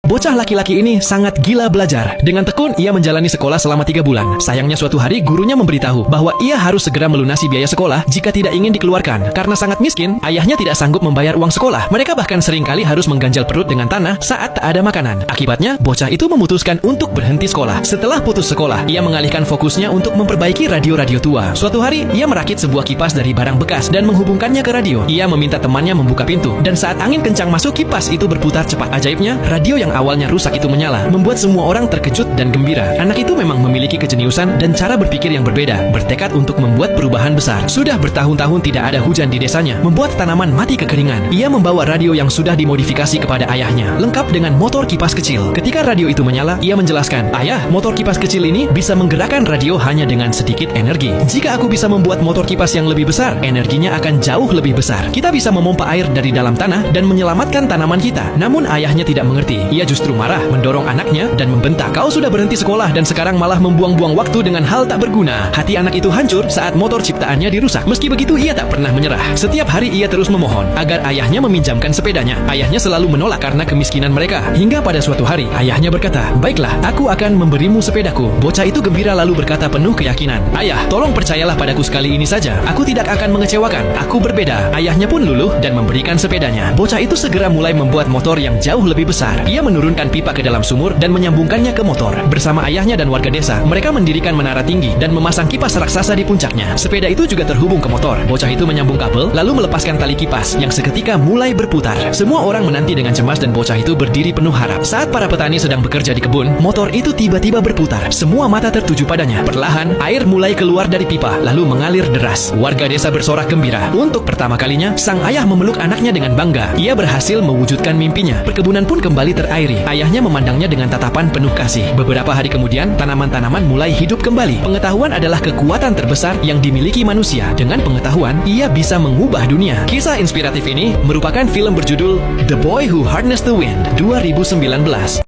Bocah laki-laki ini sangat gila belajar. Dengan tekun, ia menjalani sekolah selama 3 bulan. Sayangnya suatu hari gurunya memberitahu bahwa ia harus segera melunasi biaya sekolah jika tidak ingin dikeluarkan. Karena sangat miskin, ayahnya tidak sanggup membayar uang sekolah. Mereka bahkan seringkali harus mengganjal perut dengan tanah saat tak ada makanan. Akibatnya, bocah itu memutuskan untuk berhenti sekolah. Setelah putus sekolah, ia mengalihkan fokusnya untuk memperbaiki radio-radio tua. Suatu hari, ia merakit sebuah kipas dari barang bekas dan menghubungkannya ke radio. Ia meminta temannya membuka pintu, dan saat angin kencang masuk, kipas itu berputar cepat. Ajaibnya, radio yang awalnya rusak itu menyala, membuat semua orang terkejut dan gembira. Anak itu memang memiliki kejeniusan dan cara berpikir yang berbeda, bertekad untuk membuat perubahan besar. Sudah bertahun-tahun tidak ada hujan di desanya, membuat tanaman mati kekeringan. Ia membawa radio yang sudah dimodifikasi kepada ayahnya, lengkap dengan motor kipas kecil. Ketika radio itu menyala, ia menjelaskan, "Ayah, motor kipas kecil ini bisa menggerakkan radio hanya dengan sedikit energi. Jika aku bisa membuat motor kipas yang lebih besar, energinya akan jauh lebih besar. Kita bisa memompa air dari dalam tanah dan menyelamatkan tanaman kita." Namun ayahnya tidak mengerti. Ia justru marah, mendorong anaknya dan membentak, "Kau sudah berhenti sekolah dan sekarang malah membuang-buang waktu dengan hal tak berguna." Hati anak itu hancur saat motor ciptaannya dirusak. Meski begitu, ia tak pernah menyerah. Setiap hari ia terus memohon agar ayahnya meminjamkan sepedanya. Ayahnya selalu menolak karena kemiskinan mereka. Hingga pada suatu hari, ayahnya berkata, "Baiklah, aku akan memberimu sepedaku." Bocah itu gembira lalu berkata penuh keyakinan, "Ayah, tolong percayalah padaku sekali ini saja. Aku tidak akan mengecewakan. Aku berbeda." Ayahnya pun luluh dan memberikan sepedanya. Bocah itu segera mulai membuat motor yang jauh lebih besar. Ia menurunkan pipa ke dalam sumur dan menyambungkannya ke motor. Bersama ayahnya dan warga desa, mereka mendirikan menara tinggi dan memasang kipas raksasa di puncaknya. Sepeda itu juga terhubung ke motor. Bocah itu menyambung kabel, lalu melepaskan tali kipas yang seketika mulai berputar. Semua orang menanti dengan cemas dan bocah itu berdiri penuh harap. Saat para petani sedang bekerja di kebun, motor itu tiba-tiba berputar. Semua mata tertuju padanya. Perlahan, air mulai keluar dari pipa, lalu mengalir deras. Warga desa bersorak gembira. Untuk pertama kalinya, sang ayah memeluk anaknya dengan bangga. Ia berhasil mewujudkan mimpinya. Perkebunan pun kembali terairi. Ayahnya memandangnya dengan tatapan penuh kasih. Beberapa hari kemudian, tanaman-tanaman mulai hidup kembali. Pengetahuan adalah kekuatan terbesar yang dimiliki manusia. Dengan pengetahuan, ia bisa mengubah dunia. Kisah inspiratif ini merupakan film berjudul The Boy Who Harnessed the Wind 2019.